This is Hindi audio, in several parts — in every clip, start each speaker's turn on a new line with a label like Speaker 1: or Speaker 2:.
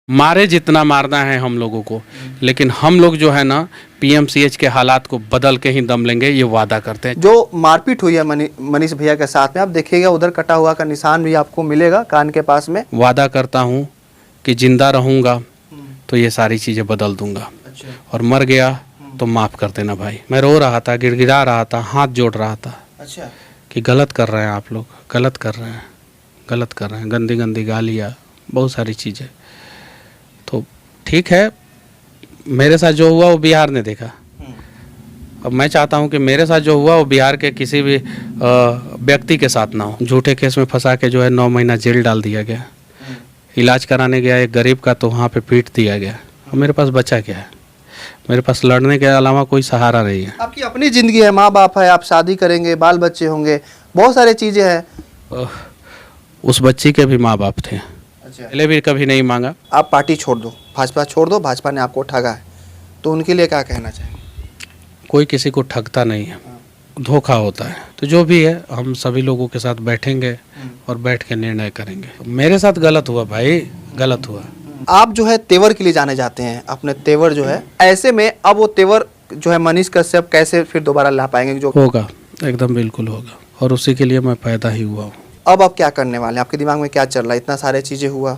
Speaker 1: मारे जितना मारना है हम लोगों को, लेकिन हम लोग जो है ना पीएमसीएच के हालात को बदल के ही दम लेंगे, ये वादा करते हैं।
Speaker 2: जो मारपीट हुई है मनीष भैया के साथ में, आप देखिएगा उधर कटा हुआ का निशान भी आपको मिलेगा कान के पास में।
Speaker 1: वादा करता हूँ कि जिंदा रहूँगा तो ये सारी चीज़ें बदल दूंगा।
Speaker 2: अच्छा।
Speaker 1: और मर गया तो माफ़ कर देना भाई। मैं रो रहा था, गिड़गिड़ा रहा था, हाथ जोड़ रहा था।
Speaker 2: अच्छा।
Speaker 1: कि गलत कर रहे हैं आप लोग, गलत कर रहे हैं, गलत कर रहे हैं, गंदी गंदी गालियाँ, बहुत सारी चीज़ें। तो ठीक है, मेरे साथ जो हुआ वो बिहार ने देखा। अब मैं चाहता हूं कि मेरे साथ जो हुआ वो बिहार के किसी भी व्यक्ति के साथ ना हो। झूठे केस में फंसा के जो है 9 महीना जेल डाल दिया गया। इलाज कराने गया एक गरीब का तो वहाँ पे पीट दिया गया। और मेरे पास बचा क्या है? मेरे पास लड़ने के अलावा कोई सहारा नहीं है।
Speaker 2: आपकी अपनी ज़िंदगी है, माँ बाप है, आप शादी करेंगे, बाल बच्चे होंगे, बहुत सारी चीज़ें हैं।
Speaker 1: उस बच्ची के भी माँ बाप थे।
Speaker 2: अच्छा।
Speaker 1: पहले भी कभी नहीं मांगा।
Speaker 2: आप पार्टी छोड़ दो, भाजपा छोड़ दो, भाजपा ने आपको ठगा है, तो उनके लिए क्या कहना चाहेंगे?
Speaker 1: कोई किसी को ठगता नहीं है, धोखा होता है। तो जो भी है हम सभी लोगों के साथ बैठेंगे और बैठ के निर्णय करेंगे। मेरे साथ गलत हुआ भाई, गलत हुआ।
Speaker 2: आप जो है तेवर के लिए जाने जाते हैं, अपने तेवर जो है, ऐसे में अब वो तेवर जो है मनीष कश्यप कैसे फिर दोबारा ला पाएंगे? जो
Speaker 1: होगा, एकदम बिल्कुल होगा, और उसी के लिए मैं पैदा ही हुआ हूँ।
Speaker 2: अब आप क्या करने वाले हैं? आपके दिमाग में क्या चल रहा है? इतना सारे चीज़ें हुआ,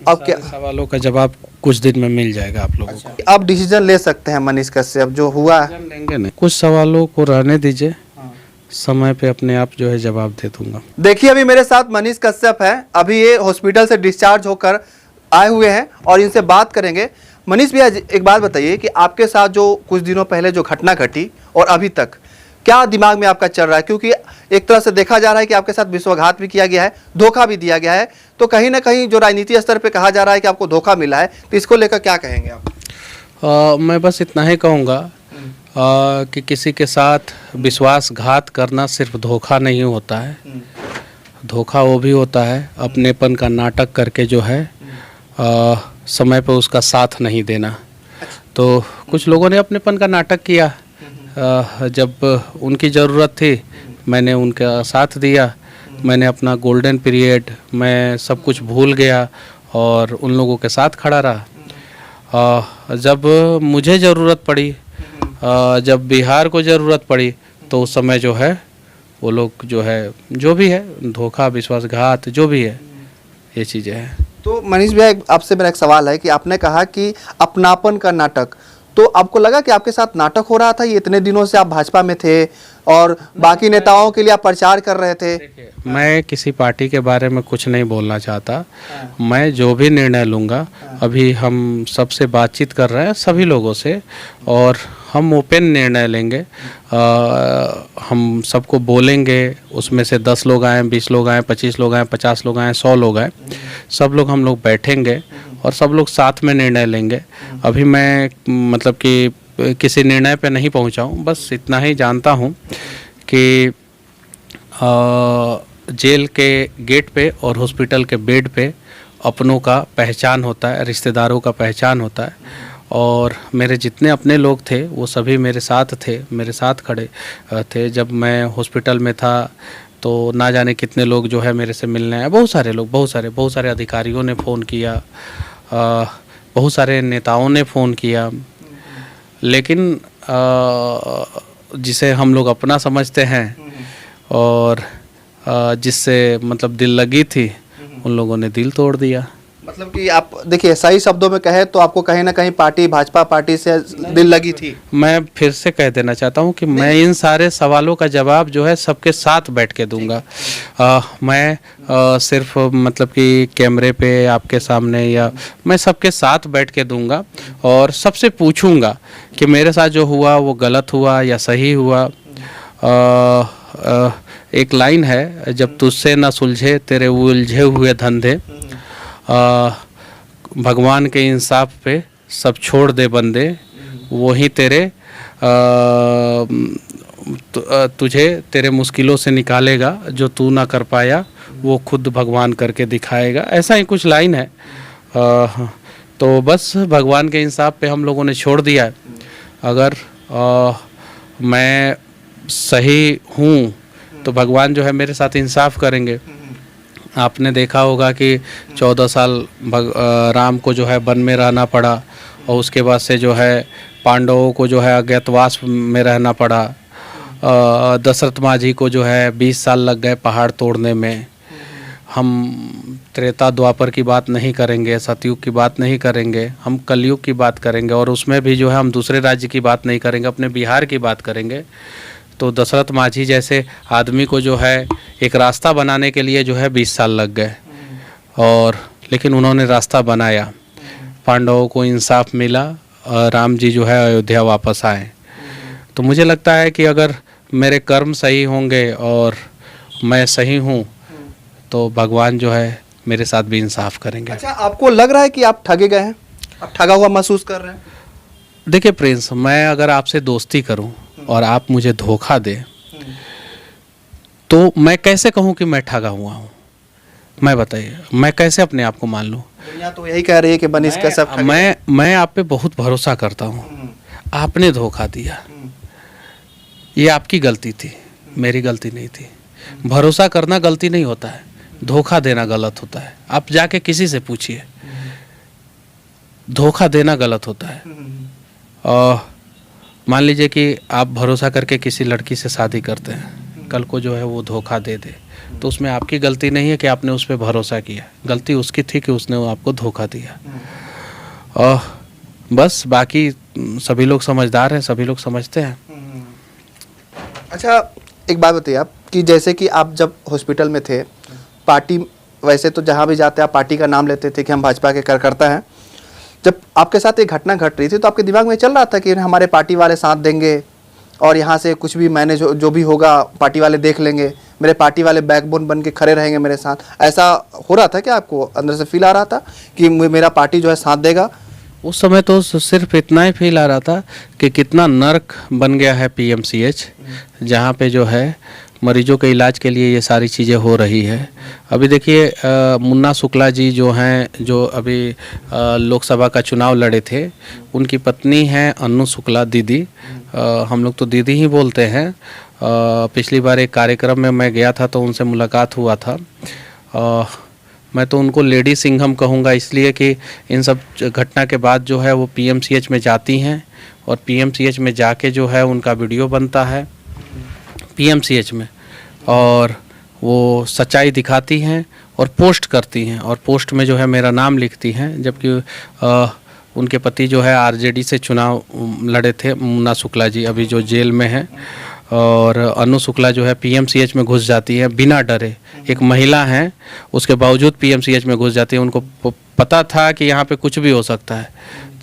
Speaker 2: अब क्या?
Speaker 1: सवालों का जवाब कुछ दिन में मिल जाएगा आप लोगों को।
Speaker 2: अब डिसीजन ले सकते हैं मनीष कश्यप जो हुआ?
Speaker 1: लेंगे नहीं, कुछ सवालों को रहने दीजिए, समय पे अपने आप जो है जवाब दे दूंगा।
Speaker 2: देखिए अभी मेरे साथ मनीष कश्यप है, अभी ये हॉस्पिटल से डिस्चार्ज होकर आए हुए हैं और इनसे बात करेंगे। मनीष भैया एक बात बताइए कि आपके साथ जो कुछ दिनों पहले जो घटना घटी और अभी तक क्या दिमाग में आपका चल रहा है? क्योंकि एक तरह से देखा जा रहा है कि आपके साथ विश्वासघात भी किया गया है, धोखा भी दिया गया है, तो कहीं ना कहीं जो राजनीति स्तर पे कहा जा रहा है कि आपको धोखा मिला है, तो इसको लेकर क्या कहेंगे आप?
Speaker 1: मैं बस इतना ही कहूँगा कि किसी के साथ विश्वासघात करना सिर्फ धोखा नहीं होता है। धोखा वो भी होता है अपनेपन का नाटक करके जो है समय पे उसका साथ नहीं देना। तो कुछ लोगों ने अपनेपन का नाटक किया, जब उनकी ज़रूरत थी मैंने उनका साथ दिया। मैंने अपना गोल्डन पीरियड, मैं सब कुछ भूल गया और उन लोगों के साथ खड़ा रहा। जब मुझे ज़रूरत पड़ी, जब बिहार को ज़रूरत पड़ी, तो उस समय जो है वो लोग जो है, जो भी है धोखा, विश्वासघात, जो भी है, ये चीज़ें हैं।
Speaker 2: तो मनीष भैया आपसे मेरा एक सवाल है कि आपने कहा कि अपनापन का नाटक, तो आपको लगा कि आपके साथ नाटक हो रहा था? ये इतने दिनों से आप भाजपा में थे और बाकी नेताओं के लिए आप प्रचार कर रहे थे।
Speaker 1: मैं किसी पार्टी के बारे में कुछ नहीं बोलना चाहता। मैं जो भी निर्णय लूँगा, अभी हम सबसे बातचीत कर रहे हैं सभी लोगों से, और हम ओपन निर्णय लेंगे। हम सबको बोलेंगे, उसमें से 10 लोग आएँ, 20 लोग आएँ, 25 लोग आएँ, 50 लोग आएँ, 100 लोग आएँ, सब लोग हम लोग बैठेंगे और सब लोग साथ में निर्णय लेंगे। अभी मैं मतलब कि किसी निर्णय पे नहीं पहुंचा हूं, बस इतना ही जानता हूं कि जेल के गेट पे और हॉस्पिटल के बेड पे अपनों का पहचान होता है, रिश्तेदारों का पहचान होता है। और मेरे जितने अपने लोग थे वो सभी मेरे साथ थे, मेरे साथ खड़े थे। जब मैं हॉस्पिटल में था तो ना जाने कितने लोग जो है मेरे से मिलने आए, बहुत सारे लोग, बहुत सारे अधिकारियों ने फ़ोन किया, बहुत सारे नेताओं ने फ़ोन किया, लेकिन जिसे हम लोग अपना समझते हैं और जिससे मतलब दिल लगी थी, उन लोगों ने दिल तोड़ दिया।
Speaker 2: मतलब कि आप देखिए, सही शब्दों में कहे तो आपको कहीं ना कहीं पार्टी, भाजपा पार्टी से दिल लगी थी।
Speaker 1: मैं फिर से कह देना चाहता हूं कि मैं इन सारे सवालों का जवाब जो है सबके साथ बैठ के दूंगा। मैं सिर्फ मतलब कि कैमरे पे आपके सामने, या मैं सबके साथ बैठ के दूंगा और सबसे पूछूंगा कि मेरे साथ जो हुआ वो गलत हुआ या सही हुआ। एक लाइन है, जब तुझसे न सुलझे तेरे उलझे हुए धंधे, भगवान के इंसाफ पे सब छोड़ दे बंदे, वही तेरे तुझे तेरे मुश्किलों से निकालेगा, जो तू ना कर पाया वो खुद भगवान करके दिखाएगा। ऐसा ही कुछ लाइन है। तो बस भगवान के इंसाफ पे हम लोगों ने छोड़ दिया है। अगर मैं सही हूँ तो भगवान जो है मेरे साथ इंसाफ करेंगे, आपने देखा होगा कि 14 साल राम को जो है वन में रहना पड़ा और उसके बाद से जो है पांडवों को जो है अज्ञातवास में रहना पड़ा। दशरथ माझी को जो है 20 साल लग गए पहाड़ तोड़ने में। हम त्रेता द्वापर की बात नहीं करेंगे, सतयुग की बात नहीं करेंगे, हम कलयुग की बात करेंगे और उसमें भी जो है हम दूसरे राज्य की बात नहीं करेंगे, अपने बिहार की बात करेंगे। तो दशरथ माझी जैसे आदमी को जो है एक रास्ता बनाने के लिए जो है 20 साल लग गए और लेकिन उन्होंने रास्ता बनाया, पांडवों को इंसाफ मिला और राम जी जो है अयोध्या वापस आए। तो मुझे लगता है कि अगर मेरे कर्म सही होंगे और मैं सही हूँ तो भगवान जो है मेरे साथ भी इंसाफ करेंगे।
Speaker 2: अच्छा, आपको लग रहा है कि आप ठगे गए हैं, आप ठगा हुआ महसूस कर रहे हैं?
Speaker 1: देखिए प्रिंस, मैं अगर आपसे दोस्ती करूं और आप मुझे धोखा दें तो मैं कैसे कहूं कि मैं ठगा हुआ हूं? मैं बताइए, मैं कैसे अपने आप को मान लूं?
Speaker 2: दुनिया तो यही कह रही है कि मनीष कश्यप ठगे।
Speaker 1: मैं आप पे बहुत भरोसा करता हूं, आपने धोखा दिया, ये आपकी गलती थी, मेरी गलती नहीं थी। भरोसा करना गलती नहीं होता है, धोखा देना गलत होता है। आप जाके किसी से पूछिए, धोखा देना गलत होता है। और मान लीजिए कि आप भरोसा करके किसी लड़की से शादी करते हैं, कल को जो है वो धोखा दे दे तो उसमें आपकी गलती नहीं है कि आपने उस पर भरोसा किया, गलती उसकी थी कि उसने आपको धोखा दिया। और बस बाकी सभी लोग समझदार हैं, सभी लोग समझते हैं।
Speaker 2: अच्छा, एक बात बताइए आप कि जैसे कि आप जब हॉस्पिटल में थे, पार्टी वैसे तो जहाँ भी जाते आप पार्टी का नाम लेते थे कि हम भाजपा के कार्यकर्ता हैं। जब आपके साथ एक घटना घट रही थी तो आपके दिमाग में चल रहा था कि हमारे पार्टी वाले साथ देंगे और यहाँ से कुछ भी मैंने जो भी होगा पार्टी वाले देख लेंगे, मेरे पार्टी वाले बैकबोन बन के खड़े रहेंगे मेरे साथ? ऐसा हो रहा था क्या? आपको अंदर से फील आ रहा था कि मेरा पार्टी जो है साथ देगा?
Speaker 1: उस समय तो सिर्फ इतना ही फील आ रहा था कि कितना नर्क बन गया है PMCH, जहाँ पे जो है मरीजों के इलाज के लिए ये सारी चीज़ें हो रही है। अभी देखिए मुन्ना शुक्ला जी जो हैं, जो अभी लोकसभा का चुनाव लड़े थे, उनकी पत्नी हैं अन्नू शुक्ला दीदी, हम लोग तो दीदी ही बोलते हैं। पिछली बार एक कार्यक्रम में मैं गया था तो उनसे मुलाकात हुआ था। मैं तो उनको लेडी सिंघम कहूँगा, इसलिए कि इन सब घटना के बाद जो है वो PMCH में जाती हैं और PMCH में जाके जो है उनका वीडियो बनता है PMCH में और वो सच्चाई दिखाती हैं और पोस्ट करती हैं और पोस्ट में जो है मेरा नाम लिखती हैं। जबकि उनके पति जो है RJD से चुनाव लड़े थे, मुन्ना शुक्ला जी अभी जो जेल में हैं, और अनु शुक्ला जो है PMCH में घुस जाती है बिना डरे। एक महिला हैं, उसके बावजूद PMCH में घुस जाती है। उनको पता था कि यहाँ पे कुछ भी हो सकता है,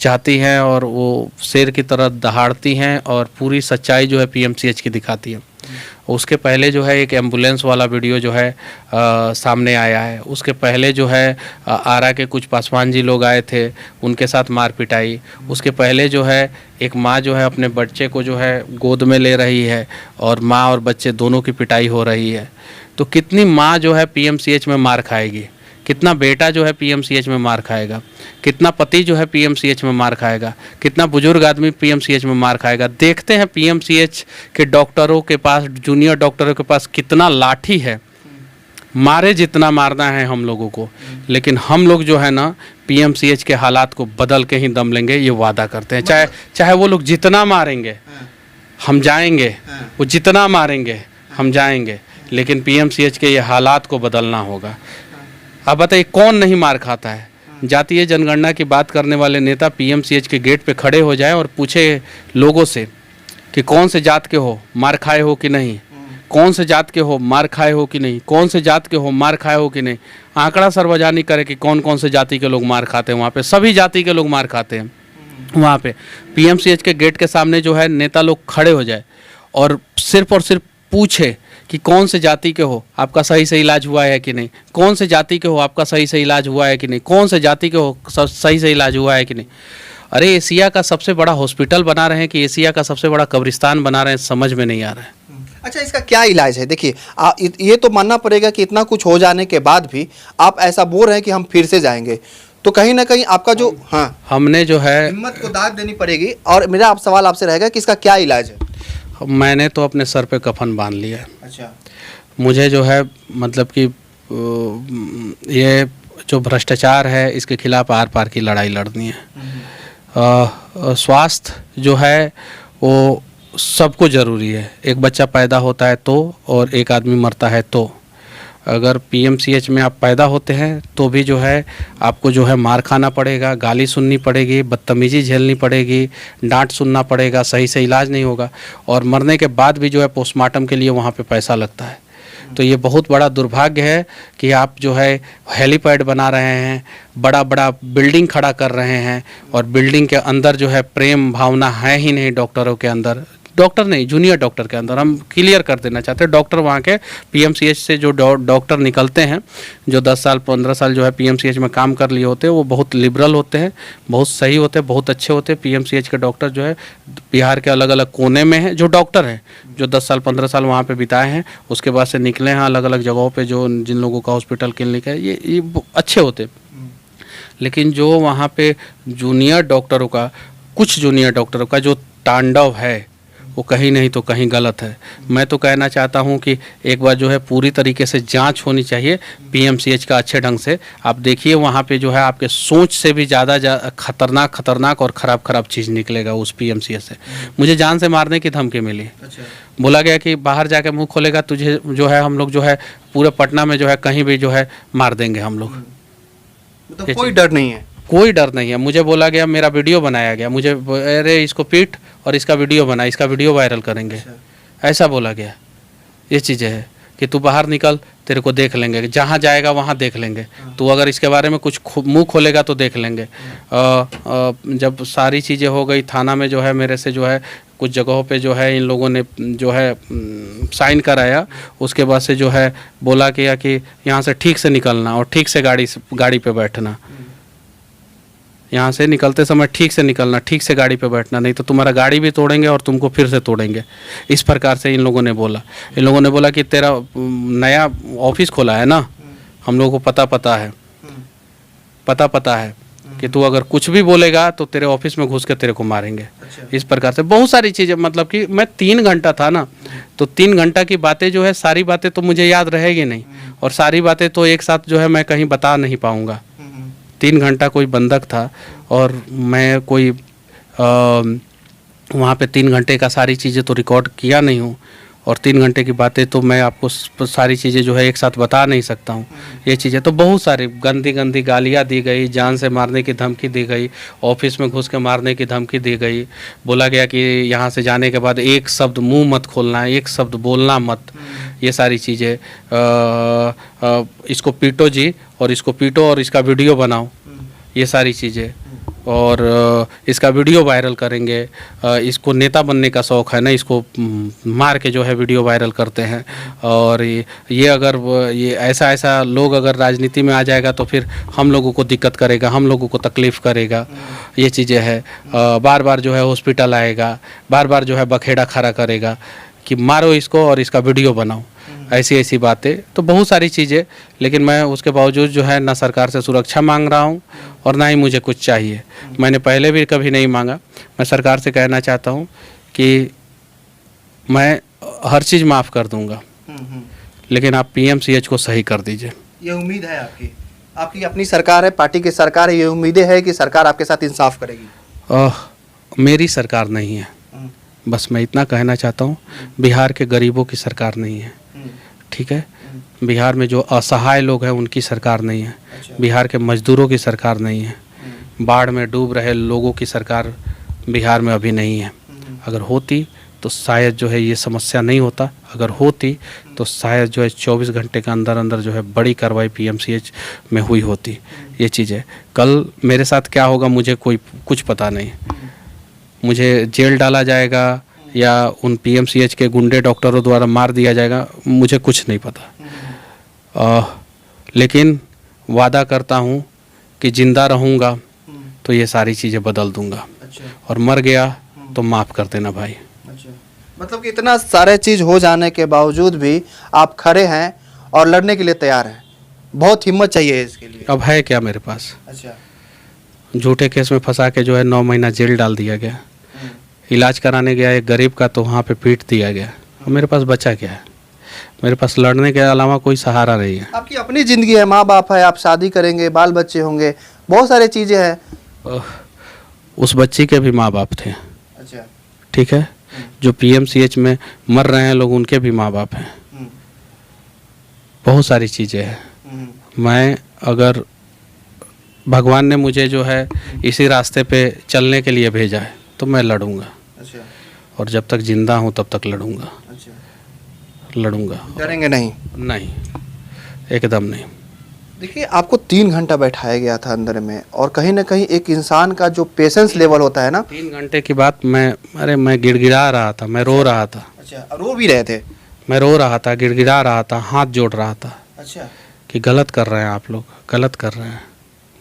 Speaker 1: जाती हैं और वो शेर की तरह दहाड़ती हैं और पूरी सच्चाई जो है PMCH की दिखाती है। उसके पहले जो है एक एम्बुलेंस वाला वीडियो जो है सामने आया है। उसके पहले जो है आरा के कुछ पासवान जी लोग आए थे, उनके साथ मार पिटाई। उसके पहले जो है एक माँ जो है अपने बच्चे को जो है गोद में ले रही है और माँ और बच्चे दोनों की पिटाई हो रही है। तो कितनी माँ जो है PMCH में मार खाएगी, कितना बेटा जो है PMCH में मार खाएगा, कितना पति जो है PMCH में मार खाएगा, कितना बुजुर्ग आदमी PMCH में मार खाएगा। देखते हैं PMCH के डॉक्टरों के पास, जूनियर डॉक्टरों के पास कितना लाठी है, मारे जितना मारना है हम लोगों को। लेकिन हम लोग जो है ना PMCH के हालात को बदल के ही दम लेंगे, ये वादा करते हैं। चाहे वो लोग जितना मारेंगे हम जाएंगे, वो जितना मारेंगे हम जाएंगे, लेकिन PMCH के ये हालात को बदलना होगा। अब बताइए कौन नहीं मार खाता है? जातीय जनगणना की बात करने वाले नेता PMCH के गेट पे खड़े हो जाए और पूछे लोगों से कि कौन से जात के हो, मार खाए हो कि नहीं, कौन से जात के हो, मार खाए हो कि नहीं, कौन से जात के हो, मार खाए हो कि नहीं। आंकड़ा सर्वजानी करे कि कौन कौन से जाति के लोग मार खाते हैं। वहाँ पे सभी जाति के लोग मार खाते हैं। वहाँ पे PMCH के गेट के सामने जो है नेता लोग खड़े हो जाए और सिर्फ पूछे कि कौन से जाति के हो, आपका सही से इलाज हुआ है कि नहीं, कौन से जाति के हो, आपका सही से इलाज हुआ है कि नहीं, कौन से जाति के हो, सही से इलाज हुआ है कि नहीं। अरे एशिया का सबसे बड़ा हॉस्पिटल बना रहे हैं कि एशिया का सबसे बड़ा कब्रिस्तान बना रहे हैं, समझ में नहीं आ रहा है।
Speaker 2: अच्छा, इसका क्या इलाज है? देखिए ये तो मानना पड़ेगा कि इतना कुछ हो जाने के बाद भी आप ऐसा बोल रहे हैं कि हम फिर से जाएंगे, तो कहीं ना कहीं आपका जो
Speaker 1: हमने जो है
Speaker 2: हिम्मत को दाद देनी पड़ेगी। और मेरा सवाल आपसे रहेगा कि इसका क्या इलाज है?
Speaker 1: मैंने तो अपने सर पे कफन बांध लिया है।
Speaker 2: अच्छा,
Speaker 1: मुझे जो है मतलब कि ये जो भ्रष्टाचार है इसके खिलाफ आर पार की लड़ाई लड़नी है। स्वास्थ्य जो है वो सबको ज़रूरी है। एक बच्चा पैदा होता है तो, और एक आदमी मरता है तो। अगर पीएमसीएच में आप पैदा होते हैं तो भी जो है आपको जो है मार खाना पड़ेगा, गाली सुननी पड़ेगी, बदतमीजी झेलनी पड़ेगी, डांट सुनना पड़ेगा, सही से इलाज नहीं होगा, और मरने के बाद भी जो है पोस्टमार्टम के लिए वहाँ पे पैसा लगता है। तो ये बहुत बड़ा दुर्भाग्य है कि आप जो है हेलीपैड बना रहे हैं, बड़ा बड़ा बिल्डिंग खड़ा कर रहे हैं, और बिल्डिंग के अंदर जो है प्रेम भावना है ही नहीं डॉक्टरों के अंदर, डॉक्टर नहीं जूनियर डॉक्टर के अंदर। हम क्लियर कर देना चाहते हैं, डॉक्टर वहाँ के पीएमसीएच से जो डॉक्टर निकलते हैं, जो 10 साल 15 साल जो है पीएमसीएच में काम कर लिए होते हैं, वो बहुत लिबरल होते हैं, बहुत सही होते हैं, बहुत अच्छे होते हैं। पीएमसीएच के डॉक्टर जो है बिहार के अलग अलग कोने में हैं, जो डॉक्टर हैं जो 10 साल 15 साल वहाँ पे बिताए हैं, उसके बाद से निकले हैं अलग अलग जगहों पे, जो जिन लोगों का हॉस्पिटल क्लिनिक है, ये अच्छे होते हैं। लेकिन जो वहाँ पे जूनियर डॉक्टरों का, कुछ जूनियर डॉक्टरों का जो तांडव है वो कहीं नहीं तो कहीं गलत है। मैं तो कहना चाहता हूं कि एक बार जो है पूरी तरीके से जांच होनी चाहिए पीएमसीएच का अच्छे ढंग से। आप देखिए वहां पे जो है आपके सोच से भी ज़्यादा खतरनाक और ख़राब चीज़ निकलेगा उस पीएमसीएच से। मुझे जान से मारने की धमकी मिली। अच्छा। बोला गया कि बाहर जाके मुंह खोलेगा तुझे जो है हम लोग जो है पूरे पटना में जो है कहीं भी जो है मार देंगे हम लोग।
Speaker 2: मतलब कोई डर नहीं है? कोई
Speaker 1: डर नहीं है। मुझे बोला गया, मेरा वीडियो बनाया गया, मुझे अरे इसको पीट और इसका वीडियो बना, इसका वीडियो वायरल करेंगे, ऐसा बोला गया। ये चीज़ें है कि तू बाहर निकल, तेरे को देख लेंगे, जहाँ जाएगा वहाँ देख लेंगे, तू अगर इसके बारे में कुछ मुंह खोलेगा तो देख लेंगे। जब सारी चीज़ें हो गई, थाना में जो है मेरे से जो है कुछ जगहों पे जो है इन लोगों ने जो है साइन कराया, उसके बाद से जो है बोला कि यहाँ से ठीक से निकलना और ठीक से गाड़ी पे बैठना, यहाँ से निकलते समय ठीक से निकलना, ठीक से गाड़ी पे बैठना, नहीं तो तुम्हारा गाड़ी भी तोड़ेंगे और तुमको फिर से तोड़ेंगे। इस प्रकार से इन लोगों ने बोला। इन लोगों ने बोला कि तेरा नया ऑफिस खोला है ना, हम लोगों को पता है कि तू अगर कुछ भी बोलेगा तो तेरे ऑफिस में घुस के तेरे को मारेंगे। इस प्रकार से बहुत सारी चीज़ें, मतलब कि मैं 3 घंटा था ना, तो 3 घंटा की बातें जो है, सारी बातें तो मुझे याद रहेगी नहीं, और सारी बातें तो एक साथ जो है मैं कहीं बता नहीं पाऊँगा। 3 घंटा कोई बंधक था और मैं कोई वहाँ पे 3 घंटे का सारी चीज़ें तो रिकॉर्ड किया नहीं हूँ, और 3 घंटे की बातें तो मैं आपको सारी चीज़ें जो है एक साथ बता नहीं सकता हूँ। ये चीज़ें तो बहुत सारी गंदी गालियाँ दी गई, जान से मारने की धमकी दी गई, ऑफिस में घुस के मारने की धमकी दी गई। बोला गया कि यहाँ से जाने के बाद एक शब्द मुँह मत खोलना, एक शब्द बोलना मत। ये सारी चीज़ें, इसको पीटो जी, और इसको पीटो और इसका वीडियो बनाओ, ये सारी चीज़ें, और इसका वीडियो वायरल करेंगे। इसको नेता बनने का शौक़ है ना, इसको मार के जो है वीडियो वायरल करते हैं। और ये अगर ये ऐसा लोग अगर राजनीति में आ जाएगा तो फिर हम लोगों को दिक्कत करेगा, हम लोगों को तकलीफ़ करेगा। ये चीज़ें है। बार बार जो है हॉस्पिटल आएगा, बार बार जो है बखेड़ा खड़ा करेगा कि मारो इसको और इसका वीडियो बनाओ, ऐसी बातें तो बहुत सारी चीज़ें। लेकिन मैं उसके बावजूद जो है ना सरकार से सुरक्षा मांग रहा हूँ और ना ही मुझे कुछ चाहिए। मैंने पहले भी कभी नहीं मांगा। मैं सरकार से कहना चाहता हूँ कि मैं हर चीज़ माफ़ कर दूँगा, लेकिन आप पीएमसीएच को सही कर दीजिए।
Speaker 2: ये उम्मीद है आपकी अपनी सरकार है, पार्टी की सरकार है, ये उम्मीदें है कि सरकार आपके साथ इंसाफ करेगी?
Speaker 1: मेरी सरकार नहीं है, बस मैं इतना कहना चाहता हूँ। बिहार के गरीबों की सरकार नहीं है, ठीक है। बिहार में जो असहाय लोग हैं उनकी सरकार नहीं है। बिहार के मजदूरों की सरकार नहीं है। बाढ़ में डूब रहे लोगों की सरकार बिहार में अभी नहीं है। अगर होती तो शायद जो है ये समस्या नहीं होता। अगर होती तो शायद जो है 24 घंटे के अंदर जो है बड़ी कार्रवाई पीएमसीएच में हुई होती। ये चीज़ें कल मेरे साथ क्या होगा मुझे कुछ पता नहीं। मुझे जेल डाला जाएगा या उन पीएमसीएच के गुंडे डॉक्टरों द्वारा मार दिया जाएगा, मुझे कुछ नहीं पता। लेकिन वादा करता हूँ कि ज़िंदा रहूँगा तो ये सारी चीज़ें बदल दूँगा। और मर गया तो माफ़ कर देना भाई।
Speaker 2: मतलब कि इतना सारे चीज़ हो जाने के बावजूद भी आप खड़े हैं और लड़ने के लिए तैयार हैं। बहुत हिम्मत चाहिए इसके लिए।
Speaker 1: अब है क्या मेरे पास?
Speaker 2: अच्छा।
Speaker 1: झूठे केस में फंसा के जो है 9 महीना जेल डाल दिया गया। इलाज कराने गया एक गरीब का तो वहाँ पे पीट दिया गया। और मेरे पास बचा क्या है? मेरे पास लड़ने के अलावा कोई सहारा नहीं है।
Speaker 2: आपकी अपनी ज़िंदगी है, माँ बाप है, आप शादी करेंगे, बाल बच्चे होंगे, बहुत सारी चीज़ें हैं।
Speaker 1: उस बच्ची के भी माँ बाप थे,
Speaker 2: अच्छा।
Speaker 1: ठीक है। जो पीएमसीएच में मर रहे हैं लोग, उनके भी माँ बाप हैं। बहुत सारी चीज़ें हैं। मैं अगर भगवान ने मुझे जो है इसी रास्ते पे चलने के लिए भेजा है तो मैं लड़ूंगा।
Speaker 2: अच्छा।
Speaker 1: और जब तक जिंदा हूँ तब तक लड़ूंगा।
Speaker 2: अच्छा।
Speaker 1: लड़ूंगा,
Speaker 2: डरेंगे नहीं?
Speaker 1: नहीं, एकदम नहीं।
Speaker 2: देखिए, आपको 3 घंटा बैठाया गया था अंदर में, और कहीं ना कहीं एक इंसान का जो पेशेंस लेवल होता है ना।
Speaker 1: 3 घंटे की बात, मैं गिड़गिड़ा रहा था, मैं रो रहा था।
Speaker 2: अच्छा, रो भी रहे थे?
Speaker 1: मैं रो रहा था, गिड़गिड़ा रहा था, हाथ जोड़ रहा था।
Speaker 2: अच्छा।
Speaker 1: कि गलत कर रहे हैं आप लोग, गलत कर रहे हैं,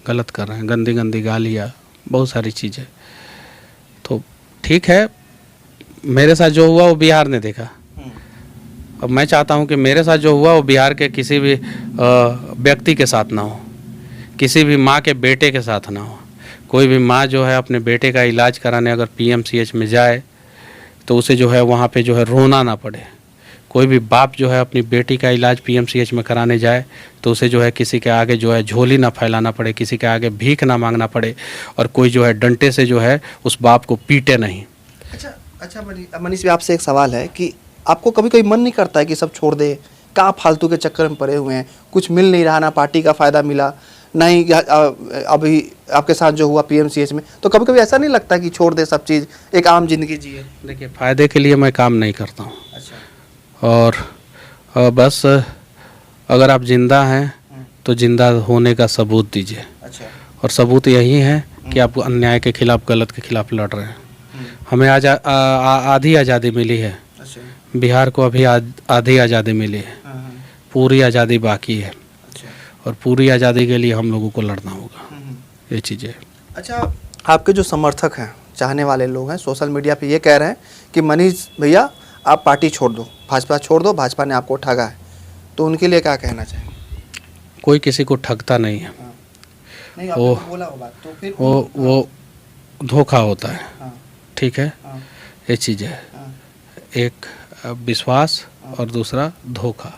Speaker 1: गलत कर रहे हैं, गंदी गंदी गालियाँ, बहुत सारी चीज़ें। तो ठीक है, मेरे साथ जो हुआ वो बिहार ने देखा। अब मैं चाहता हूँ कि मेरे साथ जो हुआ वो बिहार के किसी भी व्यक्ति के साथ ना हो, किसी भी माँ के बेटे के साथ ना हो। कोई भी माँ जो है अपने बेटे का इलाज कराने अगर पीएमसीएच में जाए तो उसे जो है वहाँ पे जो है रोना ना पड़े। कोई भी बाप जो है अपनी बेटी का इलाज पीएमसीएच में कराने जाए तो उसे जो है किसी के आगे जो है झोली ना फैलाना पड़े, किसी के आगे भीख ना मांगना पड़े, और कोई जो है डंटे से जो है उस बाप को पीटे नहीं।
Speaker 2: अच्छा मनीष भाई, आपसे एक सवाल है कि आपको कभी कभी मन नहीं करता है कि सब छोड़ दे, कहाँ फालतू के चक्कर में पड़े हुए हैं, कुछ मिल नहीं रहा, ना पार्टी का फ़ायदा मिला, ना ही अभी आपके साथ जो हुआ पीएमसीएच में, तो कभी कभी ऐसा नहीं लगता कि छोड़ दे सब चीज़, एक आम जिंदगी जिए?
Speaker 1: देखिए, फ़ायदे के लिए मैं काम नहीं करता हूँ।
Speaker 2: अच्छा।
Speaker 1: और बस अगर आप ज़िंदा हैं तो ज़िंदा होने का सबूत दीजिए।
Speaker 2: अच्छा।
Speaker 1: और सबूत यही है कि आप अन्याय के खिलाफ, गलत के खिलाफ लड़ रहे हैं। हमें आधी आज़ादी मिली है।
Speaker 2: अच्छा।
Speaker 1: बिहार को अभी आधी आज़ादी मिली है, पूरी आज़ादी बाकी है।
Speaker 2: अच्छा।
Speaker 1: और पूरी आज़ादी के लिए हम लोगों को लड़ना होगा, ये चीज़ें।
Speaker 2: अच्छा, आपके जो समर्थक हैं, चाहने वाले लोग हैं, सोशल मीडिया पे ये कह रहे हैं कि मनीष भैया आप पार्टी छोड़ दो, भाजपा छोड़ दो, भाजपा ने आपको ठगा है, तो उनके लिए क्या कहना चाहेंगे?
Speaker 1: कोई किसी को ठगता नहीं है।
Speaker 2: नहीं,
Speaker 1: वो
Speaker 2: आपने बोला वो बात, तो फिर
Speaker 1: वो धोखा होता है,
Speaker 2: हाँ,
Speaker 1: ठीक है।
Speaker 2: हाँ,
Speaker 1: ये चीज़ है,
Speaker 2: हाँ,
Speaker 1: एक विश्वास और दूसरा धोखा।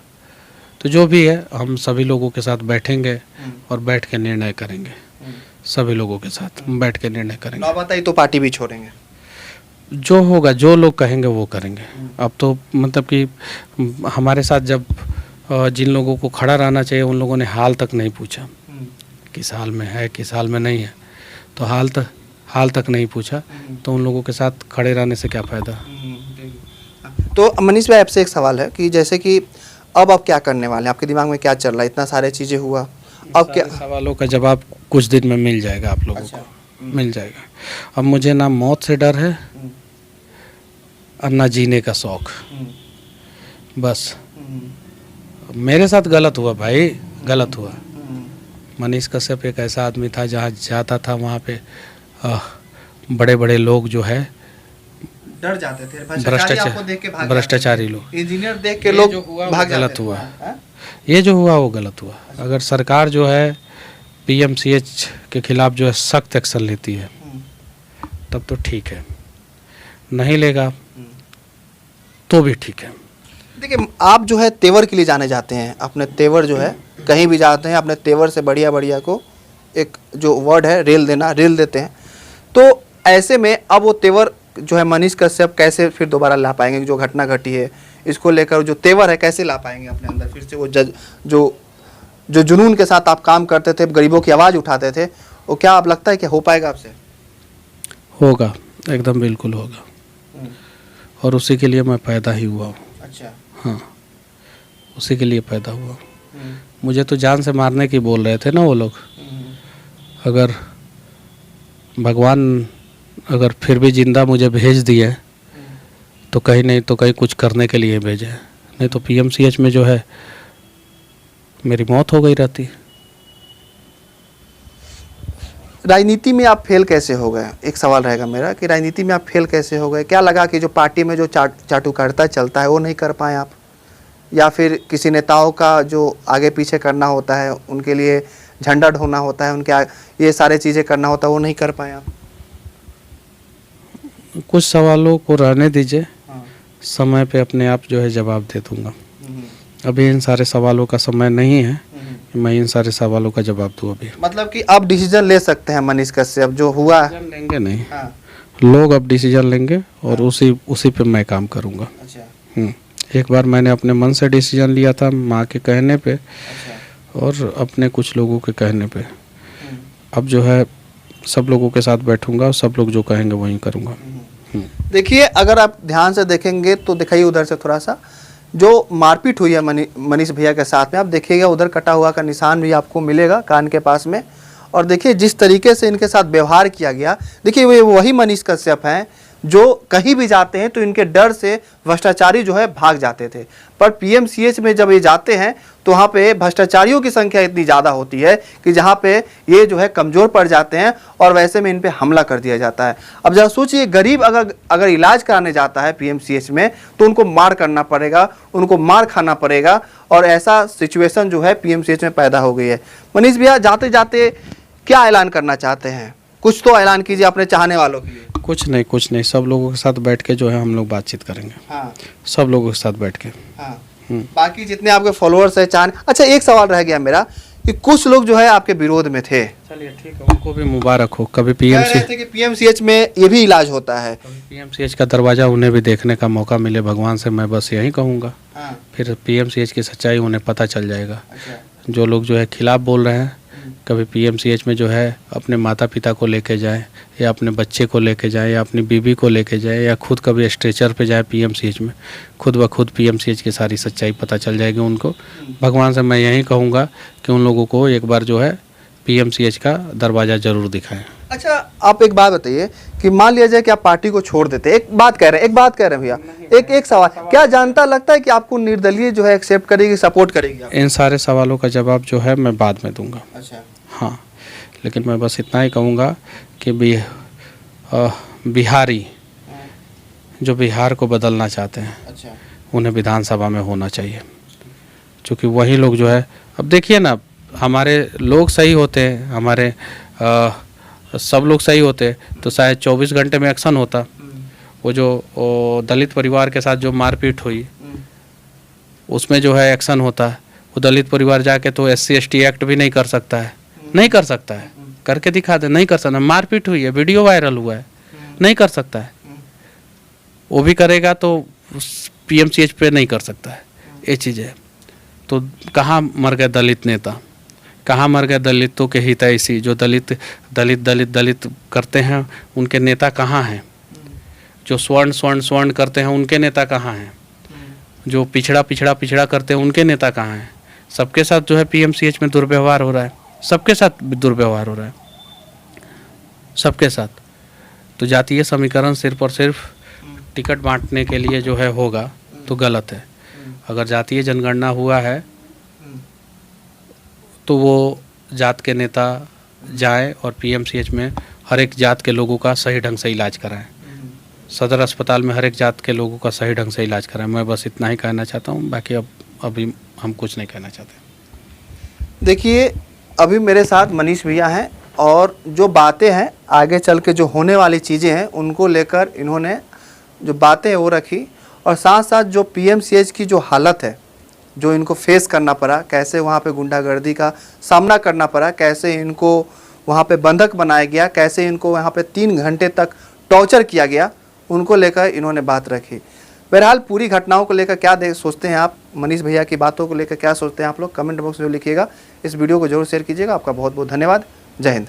Speaker 1: तो जो भी है हम सभी लोगों के साथ बैठेंगे और बैठ के निर्णय करेंगे। सभी लोगों के साथ बैठ के निर्णय करेंगे।
Speaker 2: नौबत आई तो पार्टी भी छोड़ेंगे?
Speaker 1: जो होगा, जो लोग कहेंगे वो करेंगे। अब तो मतलब कि हमारे साथ जब जिन लोगों को खड़ा रहना चाहिए उन लोगों ने हाल तक नहीं पूछा, किस हाल में है, किस हाल में नहीं है। तो हाल तक नहीं पूछा तो उन लोगों के साथ खड़े रहने से क्या फ़ायदा।
Speaker 2: तो मनीष भाई, आपसे एक सवाल है कि जैसे कि अब आप क्या करने वाले हैं, आपके दिमाग में क्या चल रहा है, इतना सारे चीज़ें हुआ, अब क्या?
Speaker 1: सवालों का जवाब कुछ दिन में मिल जाएगा आप लोगों को, मिल जाएगा। अब मुझे ना मौत से डर है और ना जीने का शौक़। बस मेरे साथ गलत हुआ भाई, गलत हुआ। मनीष कश्यप एक ऐसा आदमी था, जहाँ जाता था वहाँ पे बड़े बड़े लोग जो है
Speaker 2: डर जाते थे,
Speaker 1: भ्रष्टाचारी लोग,
Speaker 2: इंजीनियर देख के लोग भाग जाते
Speaker 1: गलत हुआ। ये जो हुआ वो गलत हुआ। अगर सरकार जो है पीएमसीएच के खिलाफ जो है सख्त एक्शन लेती है तब तो ठीक है, नहीं लेगा तो भी ठीक है।
Speaker 2: देखिए, आप जो है तेवर के लिए जाने जाते हैं, अपने तेवर जो है कहीं भी जाते हैं, अपने तेवर से बढ़िया को एक जो वर्ड है रेल देते हैं। तो ऐसे में अब वो तेवर जो है मनीष कश्यप कैसे फिर दोबारा ला पाएंगे? जो घटना घटी है इसको लेकर जो तेवर है कैसे ला पाएंगे अपने अंदर फिर से? वो जो जुनून के साथ आप काम करते थे, गरीबों की आवाज़ उठाते थे, वो क्या आप लगता है कि हो पाएगा आपसे?
Speaker 1: होगा, एकदम बिल्कुल होगा। और उसी के लिए मैं पैदा ही हुआ हूँ।
Speaker 2: अच्छा।
Speaker 1: हाँ, उसी के लिए पैदा हुआ। मुझे तो जान से मारने की बोल रहे थे ना वो लोग। अगर भगवान अगर फिर भी ज़िंदा मुझे भेज दिए तो कहीं नहीं तो कहीं कुछ करने के लिए भेजे, नहीं तो पीएमसीएच में जो है मेरी मौत हो गई रहती।
Speaker 2: राजनीति में आप फेल कैसे हो गए? एक सवाल रहेगा मेरा कि राजनीति में आप फेल कैसे हो गए? क्या लगा कि जो पार्टी में जो चाटुकारिता चलता है वो नहीं कर पाए आप, या फिर किसी नेताओं का जो आगे पीछे करना होता है, उनके लिए झंडा ढोना होता है, उनके ये सारे चीज़ें करना होता है, वो नहीं कर पाए आप?
Speaker 1: कुछ सवालों को रहने दीजिए, समय पे अपने आप जो है जवाब दे दूंगा। अभी इन सारे सवालों का समय नहीं है कि मैं इन सारे सवालों का जवाब दूँ अभी।
Speaker 2: मतलब कि आप डिसीजन ले सकते हैं मनीष कश्यप जो हुआ है।
Speaker 1: डिसीजन लेंगे नहीं,
Speaker 2: हाँ,
Speaker 1: लोग अब डिसीजन लेंगे और उसी पे मैं काम करूँगा।
Speaker 2: अच्छा,
Speaker 1: एक बार मैंने अपने मन से डिसीजन लिया था, माँ के कहने पे
Speaker 2: अच्छा,
Speaker 1: और अपने कुछ लोगों के कहने पे। अब जो है सब लोगों के साथ बैठूंगा और सब लोग जो कहेंगे वही करूँगा।
Speaker 2: देखिए अगर आप ध्यान से देखेंगे तो दिखाइए उधर से थोड़ा सा, जो मारपीट हुई है मनीष भैया के साथ में, आप देखिएगा उधर कटा हुआ का निशान भी आपको मिलेगा कान के पास में। और देखिए जिस तरीके से इनके साथ व्यवहार किया गया, देखिए वे वही मनीष कश्यप हैं जो कहीं भी जाते हैं तो इनके डर से भ्रष्टाचारी जो है भाग जाते थे, पर पीएमसीएच में जब ये जाते हैं तो वहाँ पे भ्रष्टाचारियों की संख्या इतनी ज़्यादा होती है कि जहाँ पे ये जो है कमज़ोर पड़ जाते हैं और वैसे में इन पे हमला कर दिया जाता है। अब जरा सोचिए, गरीब अगर इलाज कराने जाता है पीएमसीएच में तो उनको मार करना पड़ेगा, उनको मार खाना पड़ेगा, और ऐसा सिचुएशन जो है पीएमसीएच में पैदा हो गई है। मनीष भैया जाते जाते क्या ऐलान करना चाहते हैं? कुछ तो ऐलान कीजिए अपने चाहने वालों के लिए।
Speaker 1: कुछ नहीं, सब लोगों के साथ बैठ के जो है हम लोग बातचीत करेंगे।
Speaker 2: हाँ,
Speaker 1: सब लोगों के साथ बैठ के।
Speaker 2: हाँ, बाकी जितने आपके फॉलोअर्स है चाहने। अच्छा, एक सवाल रह गया मेरा कि कुछ लोग जो है आपके विरोध में थे।
Speaker 1: चलिए ठीक है, उनको भी मुबारक हो। कभी
Speaker 2: कह रहे थे कि पीएमसीएच में ये भी इलाज होता है।
Speaker 1: पीएमसीएच का दरवाज़ा उन्हें भी देखने का मौका मिले, भगवान से मैं बस यही कहूँगा।
Speaker 2: हाँ,
Speaker 1: फिर पीएमसीएच की सच्चाई उन्हें पता चल जाएगा।
Speaker 2: अच्छा,
Speaker 1: जो लोग जो है खिलाफ बोल रहे हैं, कभी पीएमसीएच में जो है अपने माता पिता को लेके जाएं, या अपने बच्चे को लेके जाएं, या अपनी बीवी को लेके जाएं, या खुद कभी स्ट्रेचर पे जाए पीएमसीएच में, खुद ब खुद पीएमसीएच की सारी सच्चाई पता चल जाएगी उनको। भगवान से मैं यही कहूँगा कि उन लोगों को एक बार जो है पीएमसीएच का दरवाज़ा ज़रूर दिखाएं।
Speaker 2: अच्छा, आप एक बात बताइए कि मान लिया जाए कि आप पार्टी को छोड़ देते, एक बात कह रहे हैं भैया, एक सवाल, क्या जानता लगता है कि आपको निर्दलीय जो है एक्सेप्ट करेगी, सपोर्ट करेगी?
Speaker 1: इन सारे सवालों का जवाब जो है मैं बाद में दूंगा।
Speaker 2: अच्छा,
Speaker 1: हाँ, लेकिन मैं बस इतना ही कहूँगा कि बिहारी जो बिहार को बदलना चाहते हैं,
Speaker 2: अच्छा,
Speaker 1: उन्हें विधानसभा में होना चाहिए, क्योंकि वही लोग जो है, अब देखिए ना, हमारे लोग सही होते हैं, हमारे सब लोग सही होते तो शायद 24 घंटे में एक्शन होता। वो जो दलित परिवार के साथ जो मारपीट हुई, उसमें जो है एक्शन होता। वो दलित परिवार जाके तो SC ST एक्ट भी नहीं कर सकता है, नहीं कर सकता है, करके दिखा दे, नहीं कर सकता। मारपीट हुई है, वीडियो वायरल हुआ है, नहीं कर सकता है। वो भी करेगा तो पीएमसीएच पे नहीं कर सकता है, ये चीज़ है। तो कहाँ मर गए दलित नेता, कहाँ मर गए दलितों के हितैषी जो दलित दलित दलित दलित करते हैं, उनके नेता कहाँ हैं? जो स्वर्ण स्वर्ण स्वर्ण करते हैं, उनके नेता कहाँ हैं? जो पिछड़ा पिछड़ा पिछड़ा करते हैं, उनके नेता कहाँ हैं? सबके साथ जो है पीएमसीएच में दुर्व्यवहार हो रहा है, सबके साथ दुर्व्यवहार हो रहा है, सबके साथ। तो जातीय समीकरण सिर्फ और सिर्फ टिकट बांटने के लिए जो है होगा तो गलत है। अगर जातीय जनगणना हुआ है तो वो जात के नेता जाएं और पीएमसीएच में हर एक जात के लोगों का सही ढंग से इलाज कराएं, सदर अस्पताल में हर एक जात के लोगों का सही ढंग से इलाज कराएं। मैं बस इतना ही कहना चाहता हूँ, बाकी अभी हम कुछ नहीं कहना चाहते।
Speaker 2: देखिए, अभी मेरे साथ मनीष भैया हैं और जो बातें हैं आगे चल के जो होने वाली चीज़ें हैं उनको लेकर इन्होंने जो बातें हैं वो रखी, और साथ साथ जो पीएमसीएच की जो हालत है, जो इनको फेस करना पड़ा, कैसे वहाँ पे गुंडागर्दी का सामना करना पड़ा, कैसे इनको वहाँ पे बंधक बनाया गया, कैसे इनको वहाँ पे 3 घंटे तक टॉर्चर किया गया, उनको लेकर इन्होंने बात रखी। बहरहाल पूरी घटनाओं को लेकर क्या सोचते हैं आप, मनीष भैया की बातों को लेकर क्या सोचते हैं आप लोग, कमेंट बॉक्स में लिखिएगा। इस वीडियो को जरूर शेयर कीजिएगा। आपका बहुत बहुत धन्यवाद। जय हिंद।